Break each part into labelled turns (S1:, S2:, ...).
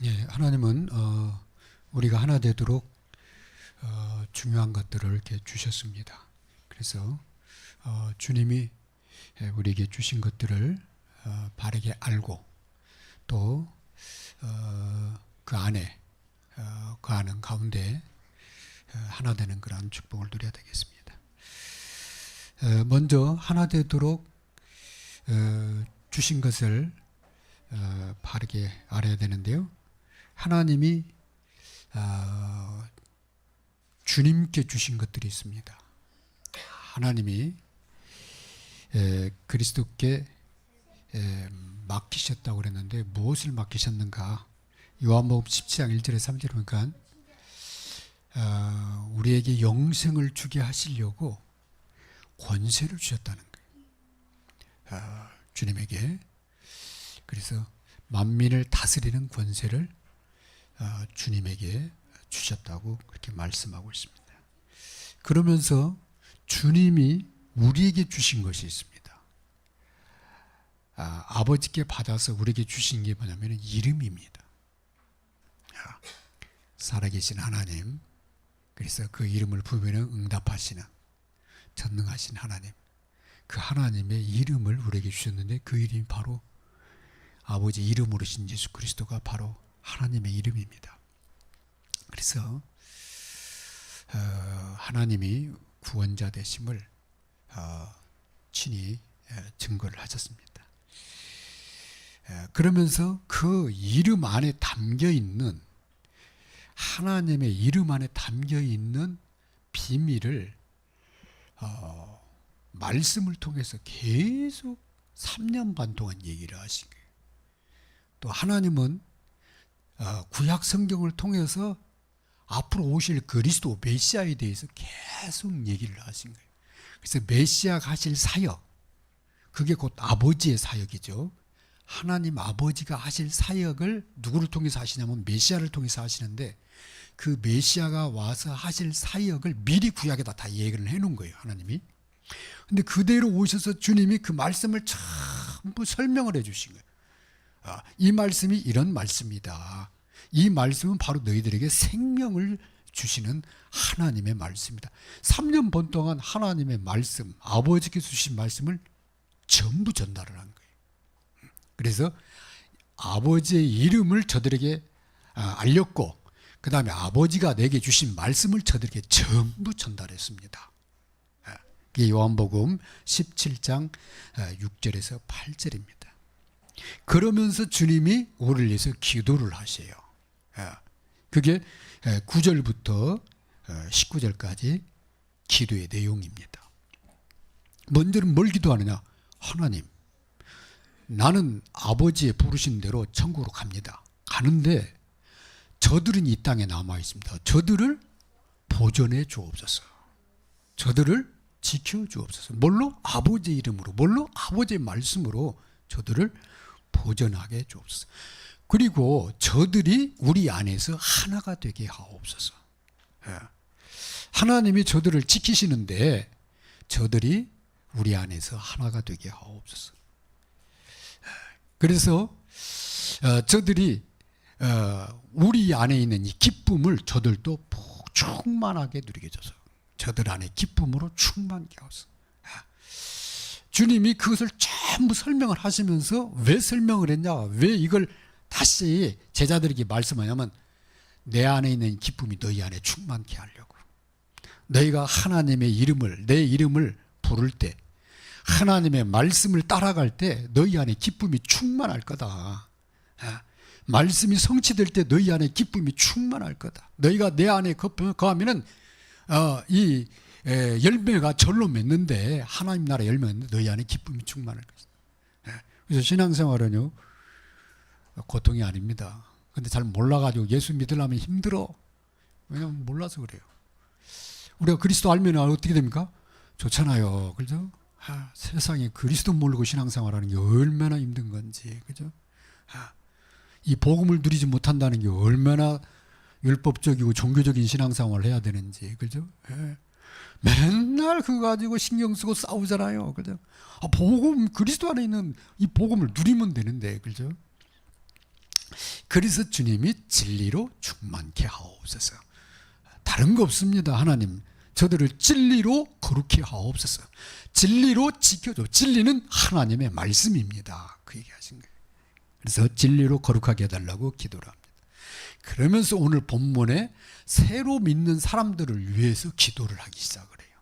S1: 예, 하나님은 우리가 하나 되도록 중요한 것들을 이렇게 주셨습니다. 그래서 주님이 우리에게 주신 것들을 바르게 알고 또 그 안에 거하는 가운데 하나 되는 그런 축복을 누려야 되겠습니다. 먼저 하나 되도록 주신 것을 바르게 알아야 되는데요. 하나님이 주님께 주신 것들이 있습니다. 하나님이 그리스도께 맡기셨다고 그랬는데 무엇을 맡기셨는가? 요한복음 17장 1절에 3절에 보니까 우리에게 영생을 주게 하시려고 권세를 주셨다는 거예요. 주님에게. 그래서 만민을 다스리는 권세를 주님에게 주셨다고 그렇게 말씀하고 있습니다. 그러면서 주님이 우리에게 주신 것이 있습니다. 아버지께 받아서 우리에게 주신 게 뭐냐면 이름입니다. 살아계신 하나님, 그래서 그 이름을 부르면 응답하시는 전능하신 하나님, 그 하나님의 이름을 우리에게 주셨는데 그 이름이 바로 아버지 이름으로 신 예수 그리스도가 바로 하나님의 이름입니다. 그래서 하나님이 구원자 되심을 친히 증거를 하셨습니다. 그러면서 그 이름 안에 담겨있는 하나님의 이름 안에 담겨있는 비밀을 말씀을 통해서 계속 3년 반 동안 얘기를 하신 거예요. 또 하나님은 구약 성경을 통해서 앞으로 오실 그리스도 메시아에 대해서 계속 얘기를 하신 거예요. 그래서 메시아가 하실 사역, 그게 곧 아버지의 사역이죠. 하나님 아버지가 하실 사역을 누구를 통해서 하시냐면 메시아를 통해서 하시는데 그 메시아가 와서 하실 사역을 미리 구약에다 다 얘기를 해놓은 거예요, 하나님이. 근데 그대로 오셔서 주님이 그 말씀을 전부 설명을 해주신 거예요. 이 말씀이 이런 말씀이다. 이 말씀은 바로 너희들에게 생명을 주시는 하나님의 말씀이다. 3년 반 동안 하나님의 말씀, 아버지께서 주신 말씀을 전부 전달을 한 거예요. 그래서 아버지의 이름을 저들에게 알렸고 그 다음에 아버지가 내게 주신 말씀을 저들에게 전부 전달했습니다. 이게 요한복음 17장 6절에서 8절입니다. 그러면서 주님이 우리를 위해서 기도를 하세요. 그게 9절부터 19절까지 기도의 내용입니다. 먼저는 뭘 기도하느냐? 하나님, 나는 아버지의 부르신 대로 천국으로 갑니다. 가는데 저들은 이 땅에 남아 있습니다. 저들을 보존해 주옵소서. 저들을 지켜 주옵소서. 뭘로? 아버지의 이름으로. 뭘로? 아버지의 말씀으로 저들을 보존하게 주옵소서. 그리고 저들이 우리 안에서 하나가 되게 하옵소서. 하나님이 저들을 지키시는데 저들이 우리 안에서 하나가 되게 하옵소서. 그래서 저들이 우리 안에 있는 이 기쁨을 저들도 충만하게 누리게 해줘서 저들 안에 기쁨으로 충만케 하옵소서. 주님이 그것을 전부 설명을 하시면서 왜 설명을 했냐, 왜 이걸 다시 제자들에게 말씀하냐면 내 안에 있는 기쁨이 너희 안에 충만케 하려고. 너희가 하나님의 이름을, 내 이름을 부를 때, 하나님의 말씀을 따라갈 때 너희 안에 기쁨이 충만할 거다. 말씀이 성취될 때 너희 안에 기쁨이 충만할 거다. 너희가 내 안에 거하면은 이 열매가 절로 맺는데 하나님 나라 열매는 너희 안에 기쁨이 충만할 것이다. 그래서 신앙생활은요 고통이 아닙니다. 근데 잘 몰라가지고 예수 믿으려면 힘들어. 왜냐면 몰라서 그래요. 우리가 그리스도 알면 어떻게 됩니까? 좋잖아요. 그죠? 세상에 그리스도 모르고 신앙생활하는 게 얼마나 힘든 건지, 그죠? 이 복음을 누리지 못한다는 게 얼마나 율법적이고 종교적인 신앙생활을 해야 되는지, 그죠? 맨날 그거 가지고 신경 쓰고 싸우잖아요, 그죠? 복음, 그리스도 안에 있는 이 복음을 누리면 되는데, 그죠? 그래서 주님이 진리로 충만케 하옵소서. 다른 거 없습니다. 하나님 저들을 진리로 거룩히 하옵소서. 진리로 지켜줘. 진리는 하나님의 말씀입니다. 그 얘기하신 거예요. 그래서 진리로 거룩하게 해달라고 기도를 합니다. 그러면서 오늘 본문에 새로 믿는 사람들을 위해서 기도를 하기 시작을 해요.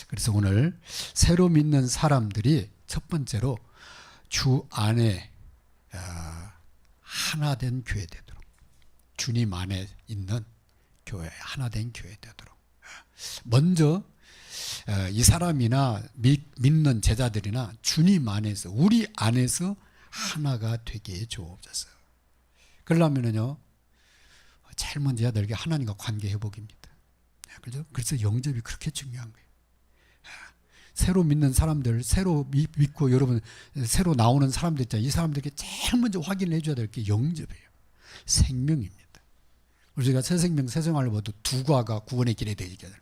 S1: 그래서 오늘 새로 믿는 사람들이 첫 번째로 주 안에 하나된 교회 되도록, 주님 안에 있는 교회, 하나된 교회 되도록, 먼저 이 사람이나 믿는 제자들이나 주님 안에서, 우리 안에서 하나가 되게 해 주옵소서. 그러려면요, 제일 먼저 해야 될 게 하나님과 관계 회복입니다. 그죠? 그래서 영접이 그렇게 중요한 거예요. 새로 믿는 사람들, 새로 믿고 여러분 새로 나오는 사람들 있잖아요. 이 사람들에게 제일 먼저 확인을 해줘야 될 게 영접이에요. 생명입니다. 우리가 새 생명, 새 생활을 봐도 두 과가 구원의 길에 되잖아요.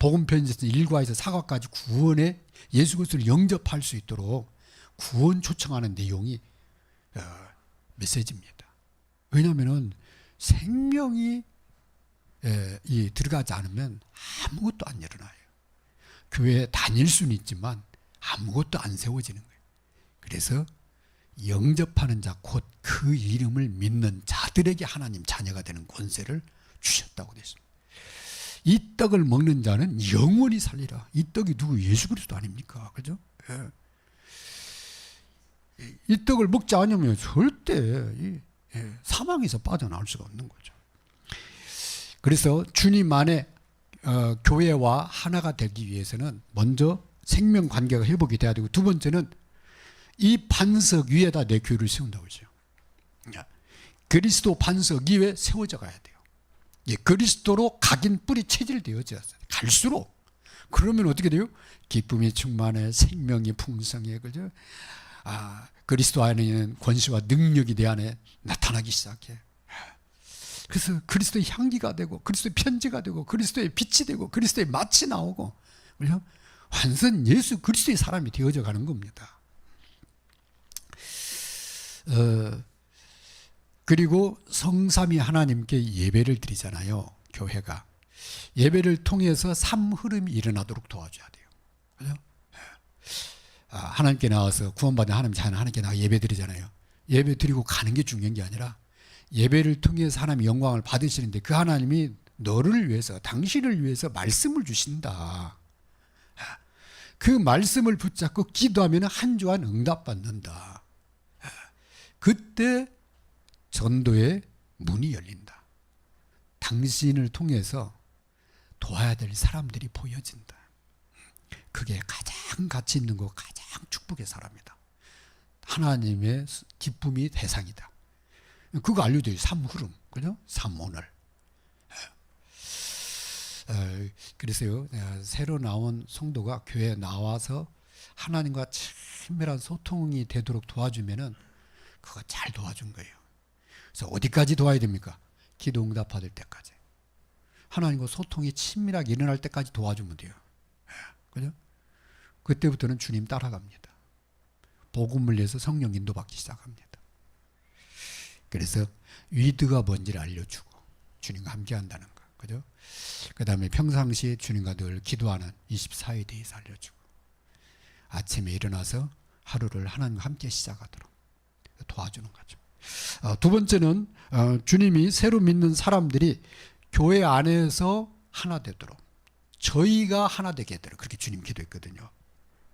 S1: 복음 편지에서 1과에서 4과까지 구원의 예수 그리스도를 영접할 수 있도록 구원 초청하는 내용이 메시지입니다. 왜냐하면 생명이 들어가지 않으면 아무것도 안 일어나요. 교회에 다닐 수는 있지만 아무것도 안 세워지는 거예요. 그래서 영접하는 자, 곧 그 이름을 믿는 자들에게 하나님 자녀가 되는 권세를 주셨다고 되어 있습니다. 이 떡을 먹는 자는 영원히 살리라. 이 떡이 누구? 예수 그리스도 아닙니까? 그죠? 이 떡을 먹지 않으면 절대 사망에서 빠져나올 수가 없는 거죠. 그래서 주님 안에 교회와 하나가 되기 위해서는 먼저 생명 관계가 회복이 돼야 되고, 두 번째는 이 반석 위에다 내 교회를 세운다고 하죠. 그리스도 반석 위에 세워져 가야 돼요. 그리스도로 각인 뿌리 체질되어져 갈수록, 그러면 어떻게 돼요? 기쁨이 충만해, 생명이 풍성해, 그죠? 그리스도 안에 있는 권세와 능력이 내 안에 나타나기 시작해. 그래서 그리스도의 향기가 되고, 그리스도의 편지가 되고, 그리스도의 빛이 되고, 그리스도의 맛이 나오고, 그죠? 완전 예수 그리스도의 사람이 되어져 가는 겁니다. 그리고 성삼위 하나님께 예배를 드리잖아요. 교회가 예배를 통해서 삶 흐름이 일어나도록 도와줘야 돼요. 그죠? 하나님께 나와서 구원받은 하나님 자녀 하나님께 나와 예배 드리잖아요. 예배 드리고 가는 게 중요한 게 아니라, 예배를 통해서 하나님의 영광을 받으시는데 그 하나님이 너를 위해서, 당신을 위해서 말씀을 주신다. 그 말씀을 붙잡고 기도하면 한 주 안 응답받는다. 그때 전도의 문이 열린다. 당신을 통해서 도와야 될 사람들이 보여진다. 그게 가장 가치 있는 거, 가장 축복의 사람이다. 하나님의 기쁨이 대상이다. 그거 알려줘요. 삶 흐름, 그죠? 삶 오늘. 그래서요, 새로 나온 성도가 교회에 나와서 하나님과 친밀한 소통이 되도록 도와주면은 그거 잘 도와준 거예요. 그래서 어디까지 도와야 됩니까? 기도 응답 받을 때까지. 하나님과 소통이 친밀하게 일어날 때까지 도와주면 돼요. 그죠? 그때부터는 주님 따라갑니다. 복음을 위해서 성령 인도받기 시작합니다. 그래서 위드가 뭔지를 알려주고 주님과 함께 한다는 거. 그죠? 그 다음에 평상시에 주님과 늘 기도하는 24에 대해서 알려주고, 아침에 일어나서 하루를 하나님과 함께 시작하도록 도와주는 거죠. 두 번째는 주님이 새로 믿는 사람들이 교회 안에서 하나 되도록, 저희가 하나 되게 되도록 그렇게 주님 기도했거든요.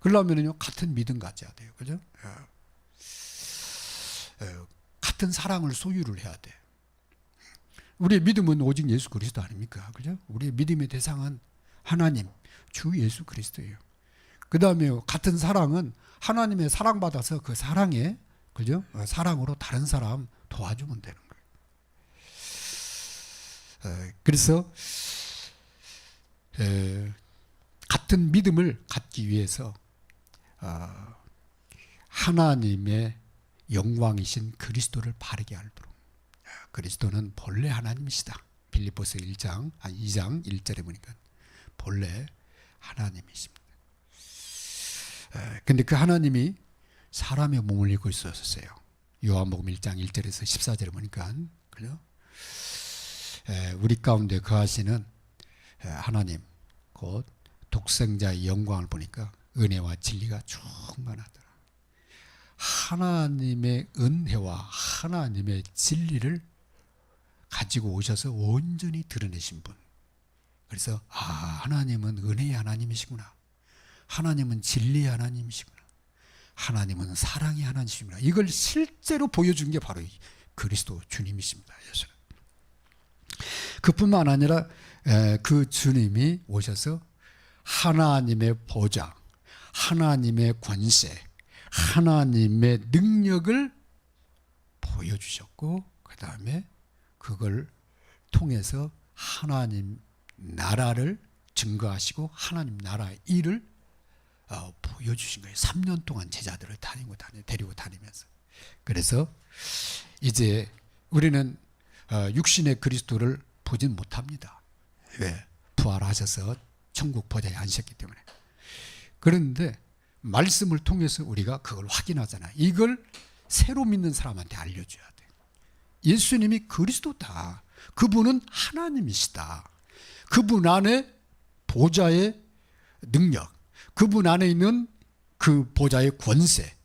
S1: 그러려면요, 같은 믿음 가져야 돼요. 그죠? 같은 사랑을 소유를 해야 돼. 우리의 믿음은 오직 예수 그리스도 아닙니까? 그죠? 우리의 믿음의 대상은 하나님, 주 예수 그리스도예요. 그 다음에 같은 사랑은 하나님의 사랑받아서 그 사랑에, 그죠? 사랑으로 다른 사람 도와주면 되는 거예요. 그래서 같은 믿음을 갖기 위해서 하나님의 영광이신 그리스도를 바르게 알도록, 그리스도는 본래 하나님이시다. 빌립보서 2장 1절에 보니까 본래 하나님이십니다. 근데 그 하나님이 사람의 몸을 입고 있었어요. 요한복음 1장 1절에서 14절에 보니까 그죠? 우리 가운데 거하시는 하나님 곧 독생자의 영광을 보니까 은혜와 진리가 충만하더라. 하나님의 은혜와 하나님의 진리를 가지고 오셔서 온전히 드러내신 분. 그래서 하나님은 은혜의 하나님이시구나. 하나님은 진리의 하나님이시구나. 하나님은 사랑의 하나님이시구나. 이걸 실제로 보여준 게 바로 그리스도 주님이십니다. 예수는. 그뿐만 아니라 그 주님이 오셔서 하나님의 보좌, 하나님의 권세, 하나님의 능력을 보여주셨고 그 다음에 그걸 통해서 하나님 나라를 증거하시고 하나님 나라의 일을 보여주신 거예요. 3년 동안 제자들을 데리고 다니면서. 그래서 이제 우리는 육신의 그리스도를 보진 못합니다. 왜? 부활하셔서 천국 보좌에 앉으셨기 때문에. 그런데 말씀을 통해서 우리가 그걸 확인하잖아요. 이걸 새로 믿는 사람한테 알려줘야 돼. 예수님이 그리스도다. 그분은 하나님이시다. 그분 안에 보좌의 능력, 그분 안에 있는 그 보좌의 권세,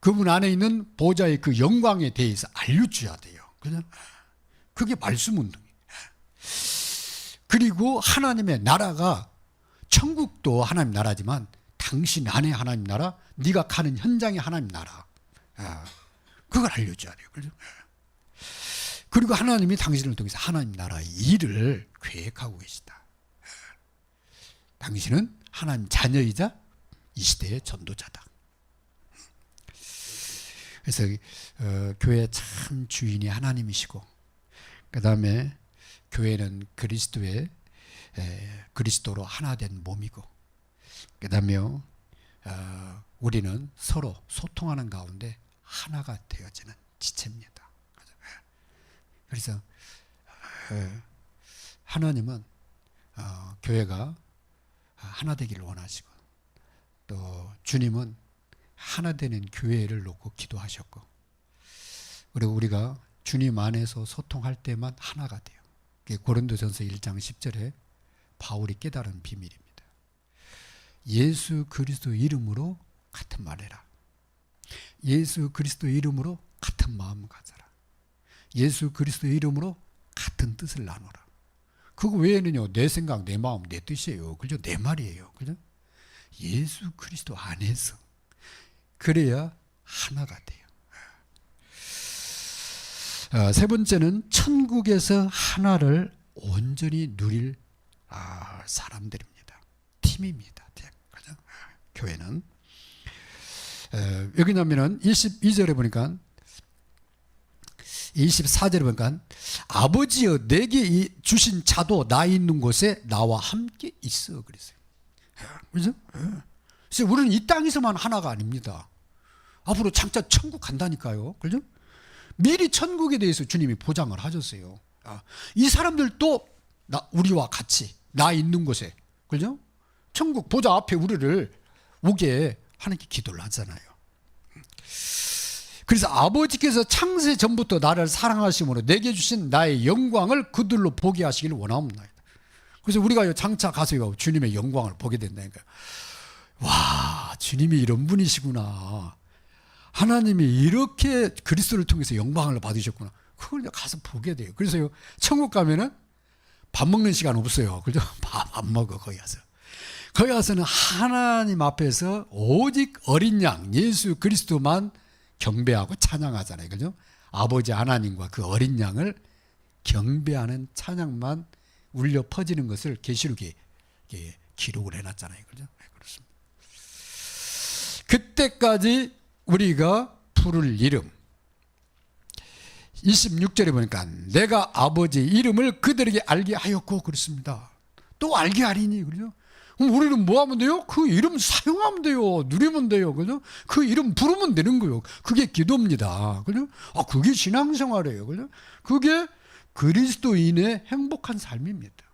S1: 그분 안에 있는 보좌의 그 영광에 대해서 알려줘야 돼요. 그냥 그게 말씀 운동이에요. 그리고 하나님의 나라가 천국도 하나님 나라지만 당신 안에 하나님 나라, 네가 가는 현장의 하나님 나라, 그걸 알려줘야 돼요. 그죠? 그리고 하나님이 당신을 통해서 하나님 나라의 일을 계획하고 계시다. 당신은 하나님 자녀이자 이 시대의 전도자다. 그래서 교회 참 주인이 하나님이시고 그 다음에 교회는 그리스도로 하나 된 몸이고 그 다음에 우리는 서로 소통하는 가운데 하나가 되어지는 지체입니다. 그래서 하나님은 교회가 하나 되기를 원하시고 또 주님은 하나 되는 교회를 놓고 기도하셨고 그리고 우리가 주님 안에서 소통할 때만 하나가 돼요. 고린도전서 1장 10절에 바울이 깨달은 비밀입니다. 예수 그리스도 이름으로 같은 말 해라. 예수 그리스도 이름으로 같은 마음 가져라. 예수 그리스도 이름으로 같은 뜻을 나눠라. 그거 외에는요, 내 생각, 내 마음, 내 뜻이에요. 그죠? 내 말이에요. 그죠? 예수 그리스도 안에서 그래야 하나가 돼요. 세 번째는 천국에서 하나를 온전히 누릴 사람들입니다. 팀입니다. 팀. 그죠? 교회는 여기 나면은 22절에 보니까 24절에 보니까 아버지여 내게 주신 자도 나 있는 곳에 나와 함께 있어 그랬어요. 그죠? 그래서 우리는 이 땅에서만 하나가 아닙니다. 앞으로 장차 천국 간다니까요. 그죠? 미리 천국에 대해서 주님이 보장을 하셨어요. 이 사람들도 우리와 같이 나 있는 곳에 그죠? 천국 보좌 앞에 우리를 오게 하나님께 기도를 하잖아요. 그래서 아버지께서 창세 전부터 나를 사랑하심으로 내게 주신 나의 영광을 그들로 보게 하시기를 원하옵나이다. 그래서 우리가 장차 가서 주님의 영광을 보게 된다니까요. 와, 주님이 이런 분이시구나. 하나님이 이렇게 그리스도를 통해서 영광을 받으셨구나. 그걸 가서 보게 돼요. 그래서 천국 가면은 밥 먹는 시간 없어요. 그죠? 밥 먹어, 거기 가서. 거기 가서는 하나님 앞에서 오직 어린 양, 예수 그리스도만 경배하고 찬양하잖아요. 그죠? 아버지 하나님과 그 어린 양을 경배하는 찬양만 울려 퍼지는 것을 계시록에 기록을 해놨잖아요. 그죠? 그렇습니다. 그때까지 우리가 부를 이름 26절에 보니까 내가 아버지 이름을 그들에게 알게 하였고 그렇습니다. 또 알게 하리니 그죠? 그럼 우리는 뭐 하면 돼요? 그 이름 사용하면 돼요. 누리면 돼요. 그죠? 그 이름 부르면 되는 거예요. 그게 기도입니다. 그죠? 그게 신앙생활이에요. 그죠? 그게 그리스도인의 행복한 삶입니다.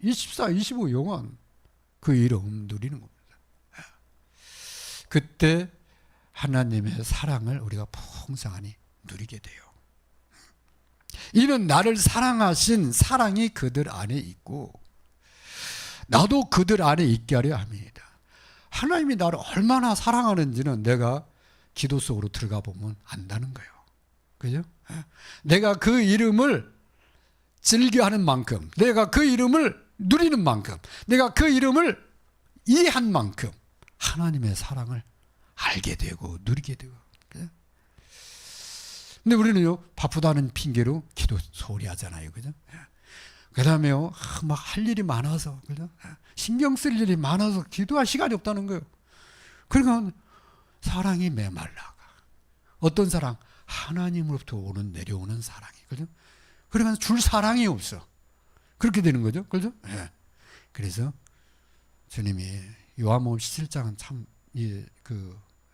S1: 24, 25 영원 그 이름 누리는 겁니다. 그때 하나님의 사랑을 우리가 풍성하니 누리게 돼요. 이는 나를 사랑하신 사랑이 그들 안에 있고 나도 그들 안에 있게 하려 함이다. 하나님이 나를 얼마나 사랑하는지는 내가 기도 속으로 들어가 보면 안다는 거예요. 그죠? 내가 그 이름을 즐겨하는 만큼, 내가 그 이름을 누리는 만큼, 내가 그 이름을 이해한 만큼 하나님의 사랑을 알게 되고 누리게 되고. 그죠? 근데 우리는요, 바쁘다는 핑계로 기도 소홀히 하잖아요. 그죠? 그 다음에요, 막 할 일이 많아서, 그죠? 신경 쓸 일이 많아서 기도할 시간이 없다는 거예요. 그러니까 사랑이 메말라가. 어떤 사랑? 하나님으로부터 내려오는 사랑이. 그죠? 그러니까 줄 사랑이 없어. 그렇게 되는 거죠. 그죠? 예. 그래서 주님이 요한복음 17장은 참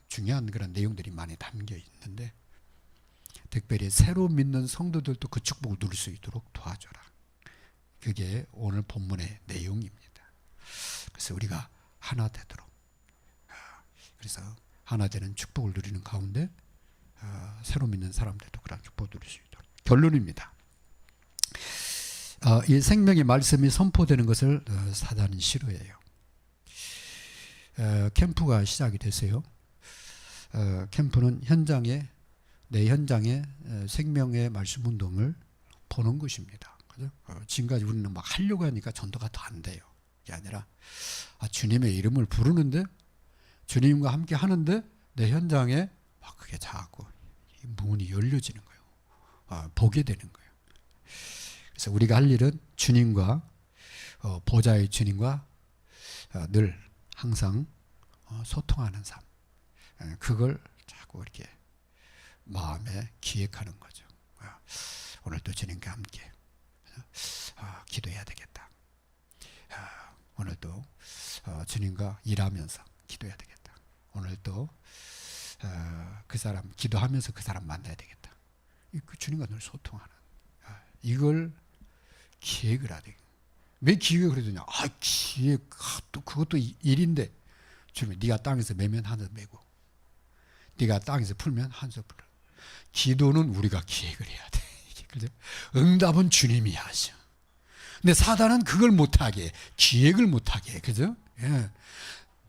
S1: 중요한 그런 내용들이 많이 담겨 있는데, 특별히 새로 믿는 성도들도 그 축복을 누릴 수 있도록 도와줘라. 그게 오늘 본문의 내용입니다. 그래서 우리가 하나 되도록, 그래서 하나 되는 축복을 누리는 가운데 새로 믿는 사람들도 그런 축복을 누릴 수 있도록. 결론입니다. 이 생명의 말씀이 선포되는 것을 사단은 싫어해요. 캠프가 시작이 됐어요. 캠프는 내 현장에 생명의 말씀 운동을 보는 것입니다. 그죠? 지금까지 우리는 막 하려고 하니까 전도가 더 안 돼요. 그게 아니라 주님의 이름을 부르는데, 주님과 함께 하는데 내 현장에 막 그게 자꾸 문이 열려지는 거예요. 보게 되는 거예요. 그래서 우리가 할 일은 주님과 보좌의 주님과 늘 항상 소통하는 삶, 그걸 자꾸 이렇게 마음에 기획하는 거죠. 오늘도 주님과 함께 기도해야 되겠다. 오늘도 주님과 일하면서 기도해야 되겠다. 오늘도 그 사람 기도하면서 그 사람 만나야 되겠다. 주님과 늘 소통하는, 이걸 기획을 해야 돼. 왜 기획을 해야 되냐? 기획, 또 그것도 일인데, 주님, 네가 땅에서 매면 하늘에서 매고, 네가 땅에서 풀면 하늘에서 풀어. 기도는 우리가 기획을 해야 돼. 그죠? 응답은 주님이 하셔. 근데 사단은 그걸 못하게, 기획을 못하게, 그죠? 예.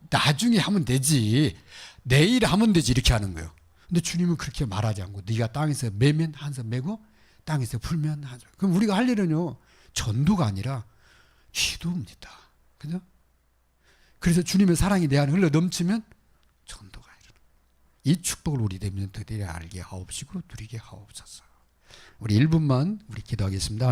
S1: 나중에 하면 되지, 내일 하면 되지, 이렇게 하는 거예요. 근데 주님은 그렇게 말하지 않고, 네가 땅에서 매면 하늘에서 매고, 땅에서 풀면 하죠. 그럼 우리가 할 일은요, 전도가 아니라 기도입니다. 그죠? 그래서 주님의 사랑이 내 안에 흘러 넘치면 전도가 일어나. 이 축복을 우리 대민들이 알게 하옵시고 누리게 하옵소서. 우리 1분만 우리 기도하겠습니다.